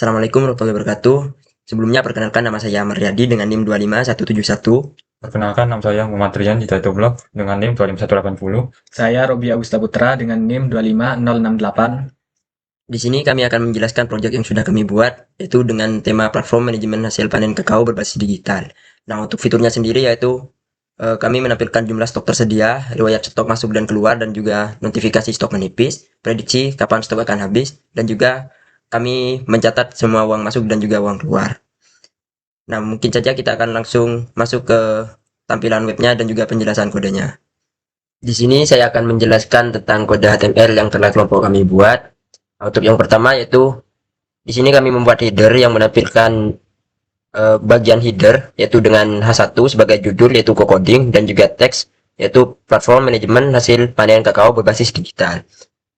Assalamualaikum warahmatullahi wabarakatuh. Sebelumnya perkenalkan nama saya Maryadi dengan NIM 25171. Perkenalkan, nama saya Muhammad Rian di Blog dengan NIM 25180. Saya Robi Agusta Putra dengan NIM 25068. Di sini kami akan menjelaskan proyek yang sudah kami buat, yaitu dengan tema platform manajemen hasil panen kakao berbasis digital. Nah, untuk fiturnya sendiri yaitu kami menampilkan jumlah stok tersedia, riwayat stok masuk dan keluar, dan juga notifikasi stok menipis, prediksi kapan stok akan habis, dan juga kami mencatat semua uang masuk dan juga uang keluar. Nah, mungkin saja kita akan langsung masuk ke tampilan webnya dan juga penjelasan kodenya. Di sini saya akan menjelaskan tentang kode HTML yang telah kelompok kami buat. Untuk yang pertama yaitu di sini kami membuat header yang menampilkan bagian header yaitu dengan H1 sebagai judul yaitu coding dan juga teks yaitu platform manajemen hasil panen kakao berbasis digital.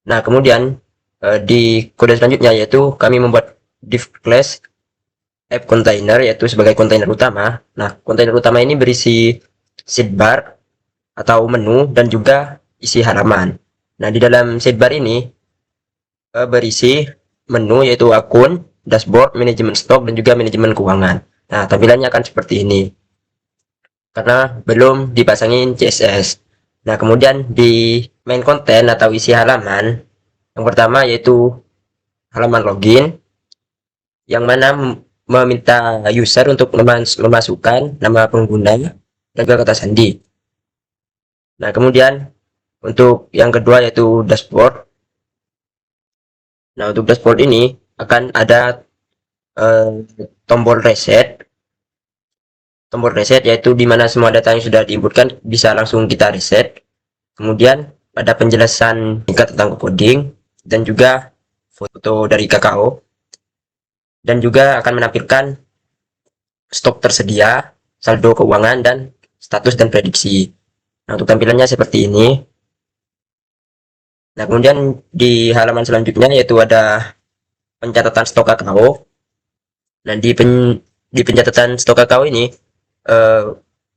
Nah, kemudian di kode selanjutnya yaitu kami membuat div class app container yaitu sebagai kontainer utama. Nah, kontainer utama ini berisi sidebar atau menu dan juga isi halaman. Nah, di dalam sidebar ini berisi menu yaitu akun, dashboard, manajemen stok, dan juga manajemen keuangan. Nah, tampilannya akan seperti ini karena belum dipasangin CSS. Nah, kemudian di main content atau isi halaman yang pertama yaitu halaman login yang mana meminta user untuk memasukkan nama pengguna dan juga kata sandi. Nah, kemudian untuk yang kedua yaitu dashboard. Nah, untuk dashboard ini akan ada tombol reset. Tombol reset yaitu di mana semua data yang sudah diinputkan bisa langsung kita reset. Kemudian ada penjelasan singkat tentang coding dan juga foto dari kakao. Dan juga akan menampilkan stok tersedia, saldo keuangan, dan status dan prediksi. Nah, untuk tampilannya seperti ini. Nah, kemudian di halaman selanjutnya yaitu ada pencatatan stok kakao. Nah, di pencatatan stok kakao ini,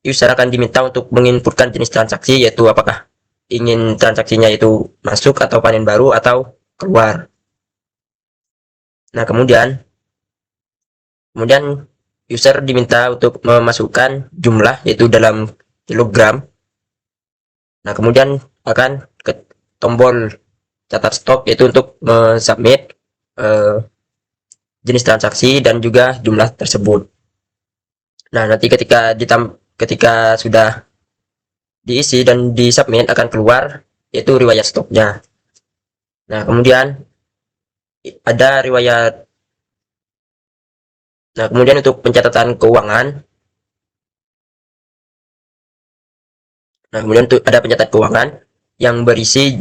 user akan diminta untuk menginputkan jenis transaksi, yaitu apakah ingin transaksinya itu masuk atau panen baru atau keluar. Nah, kemudian user diminta untuk memasukkan jumlah yaitu dalam kilogram. Nah, kemudian akan ke tombol catat stok yaitu untuk submit jenis transaksi dan juga jumlah tersebut. Nah, nanti ketika sudah diisi dan disubmit akan keluar yaitu riwayat stoknya. Nah, kemudian ada riwayat. Nah, kemudian untuk pencatatan keuangan. Nah, kemudian untuk ada pencatatan keuangan yang berisi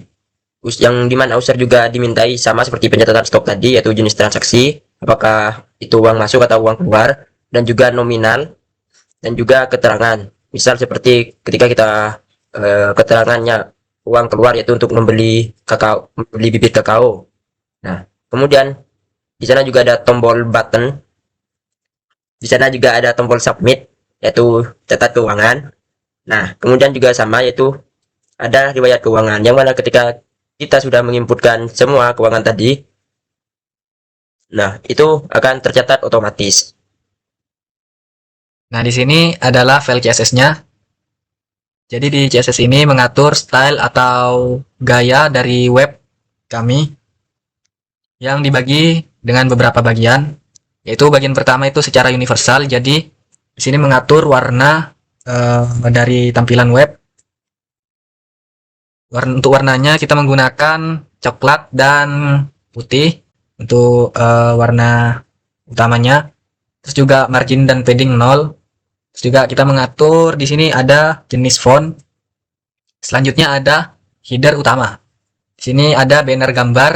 yang dimana user juga dimintai sama seperti pencatatan stok tadi yaitu jenis transaksi, apakah itu uang masuk atau uang keluar, dan juga nominal dan juga keterangan. Misal seperti ketika kita keterangannya uang keluar yaitu untuk membeli kakao, membeli bibit kakao. Nah, kemudian di sana juga ada tombol button. Di sana juga ada tombol submit yaitu catat keuangan. Nah, kemudian juga sama yaitu ada riwayat keuangan yang mana ketika kita sudah menginputkan semua keuangan tadi, nah itu akan tercatat otomatis. Nah, di sini adalah file CSS-nya. Jadi di CSS ini mengatur style atau gaya dari web kami yang dibagi dengan beberapa bagian. Yaitu bagian pertama itu secara universal. Jadi di sini mengatur warna dari tampilan web. Untuk warnanya kita menggunakan coklat dan putih untuk warna utamanya. Terus juga margin dan padding 0. Terus juga kita mengatur di sini ada jenis font. Selanjutnya ada header utama. Di sini ada banner gambar,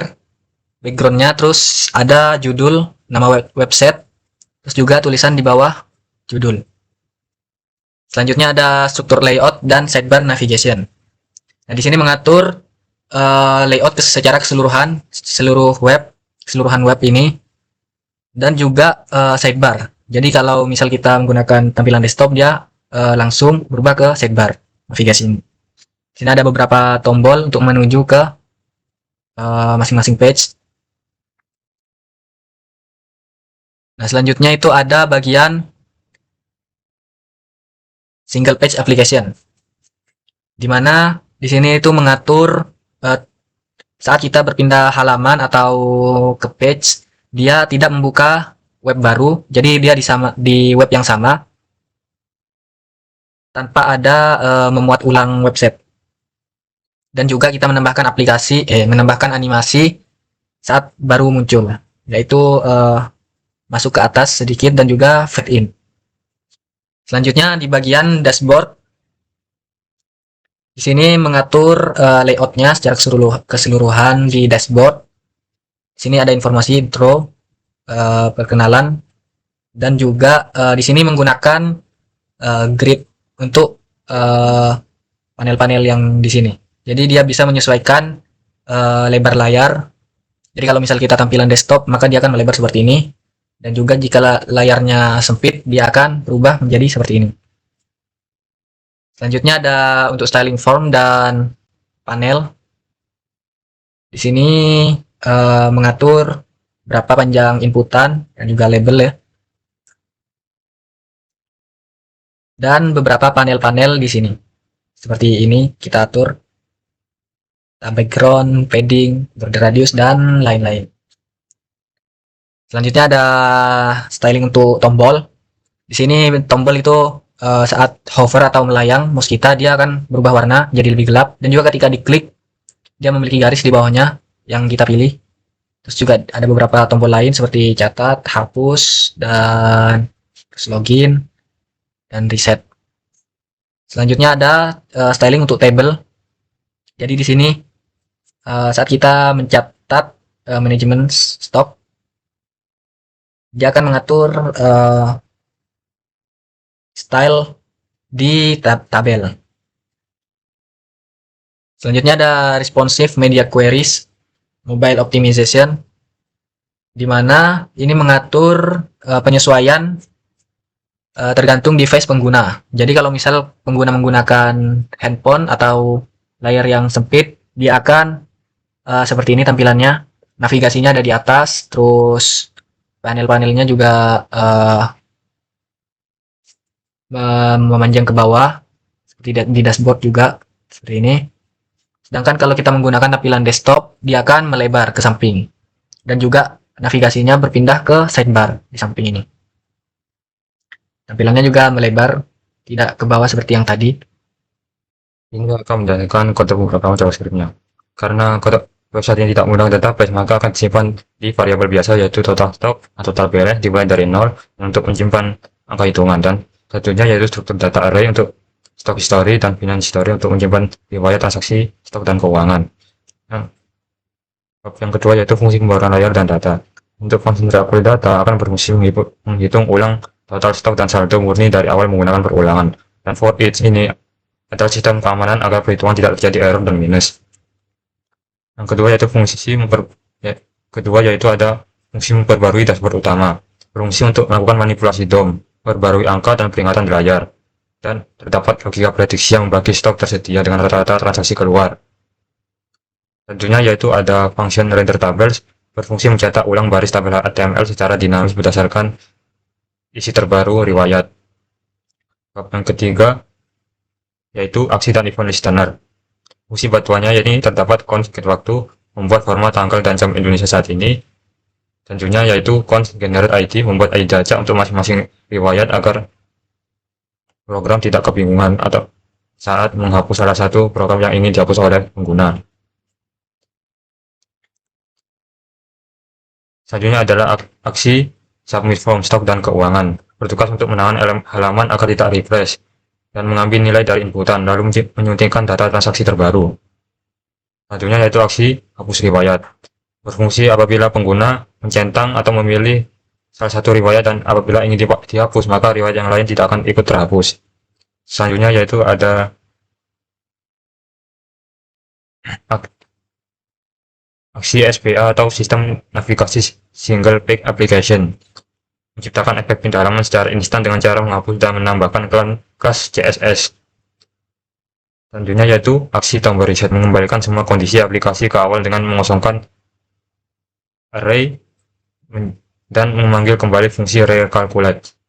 backgroundnya, terus ada judul, nama website, terus juga tulisan di bawah judul. Selanjutnya ada struktur layout dan sidebar navigation. Nah, di sini mengatur layout secara keseluruhan, keseluruhan web ini, dan juga sidebar. Jadi kalau misal kita menggunakan tampilan desktop, dia langsung berubah ke sidebar navigasi ini. Di sini ada beberapa tombol untuk menuju ke masing-masing page. Nah, selanjutnya itu ada bagian single page application, di mana di sini itu mengatur saat kita berpindah halaman atau ke page, dia tidak membuka web baru, jadi dia di web yang sama tanpa ada memuat ulang website. Dan juga kita menambahkan menambahkan animasi saat baru muncul, yaitu masuk ke atas sedikit dan juga fade in. Selanjutnya di bagian dashboard, di sini mengatur layoutnya secara keseluruhan di dashboard. Di sini ada informasi intro, perkenalan, dan juga di sini menggunakan grid untuk panel-panel yang di sini. Jadi dia bisa menyesuaikan lebar layar. Jadi kalau misal kita tampilan desktop, maka dia akan melebar seperti ini. Dan juga jika layarnya sempit, dia akan berubah menjadi seperti ini. Selanjutnya ada untuk styling form dan panel. Di sini mengatur berapa panjang inputan dan juga label ya. Dan beberapa panel-panel di sini. Seperti ini kita atur background, padding, border radius, dan lain-lain. Selanjutnya ada styling untuk tombol. Di sini tombol itu saat hover atau melayang mouse kita, dia akan berubah warna jadi lebih gelap, dan juga ketika diklik dia memiliki garis di bawahnya yang kita pilih. Terus juga ada beberapa tombol lain seperti catat, hapus, dan terus login dan reset. Selanjutnya ada styling untuk table. Jadi di sini saat kita mencatat manajemen stok, dia akan mengatur style di tabel. Selanjutnya ada responsive media queries, mobile optimization, di mana ini mengatur penyesuaian tergantung device pengguna. Jadi kalau misal pengguna menggunakan handphone atau layar yang sempit, dia akan seperti ini tampilannya. Navigasinya ada di atas, terus panel-panelnya juga memanjang ke bawah, seperti di dashboard juga seperti ini. Sedangkan kalau kita menggunakan tampilan desktop, dia akan melebar ke samping, dan juga navigasinya berpindah ke sidebar di samping ini. Tampilannya juga melebar, tidak ke bawah seperti yang tadi. Ini akan menjadikan kode pemrograman JavaScript-nya. Karena kode website yang tidak menggunakan database, maka akan disimpan di variabel biasa, yaitu total stock atau total balance dimulai dari 0 untuk menyimpan angka hitungan, dan satunya yaitu struktur data array untuk stock history dan finance history untuk menyimpan riwayat transaksi stok dan keuangan. Yang kedua yaitu fungsi pembaruan layar dan data. Untuk fungsi retrieval data akan berfungsi menghitung ulang total stok dan saldo murni dari awal menggunakan perulangan. Dan for each ini adalah sistem keamanan agar perhitungan tidak terjadi error dan minus. Yang kedua yaitu ada fungsi memperbarui dashboard utama. Berfungsi untuk melakukan manipulasi DOM, memperbarui angka dan peringatan di layar. Dan terdapat logika prediksi yang membagi stok tersedia dengan rata-rata transaksi keluar. Tentunya yaitu ada function render tables, berfungsi mencetak ulang baris tabel HTML secara dinamis berdasarkan isi terbaru riwayat. Yang ketiga yaitu aksi dan event listener. Fungsi bantuannya ini terdapat const get waktu, membuat format tanggal dan jam Indonesia saat ini. Tentunya yaitu const generate ID, membuat ID dajak untuk masing-masing riwayat agar program tidak kebingungan atau saat menghapus salah satu program yang ingin dihapus oleh pengguna. Selanjutnya adalah aksi submit form stok dan keuangan, bertugas untuk menahan halaman agar tidak refresh dan mengambil nilai dari inputan, lalu menyuntikkan data transaksi terbaru. Selanjutnya yaitu aksi hapus riwayat, berfungsi apabila pengguna mencentang atau memilih salah satu riwayat, dan apabila ingin dihapus maka riwayat yang lain tidak akan ikut terhapus. Selanjutnya yaitu ada aksi SPA atau sistem navigasi single page application, menciptakan efek pindah halaman secara instan dengan cara menghapus dan menambahkan kelas CSS. Selanjutnya yaitu aksi tombol reset, mengembalikan semua kondisi aplikasi ke awal dengan mengosongkan array dan memanggil kembali fungsi recalculate.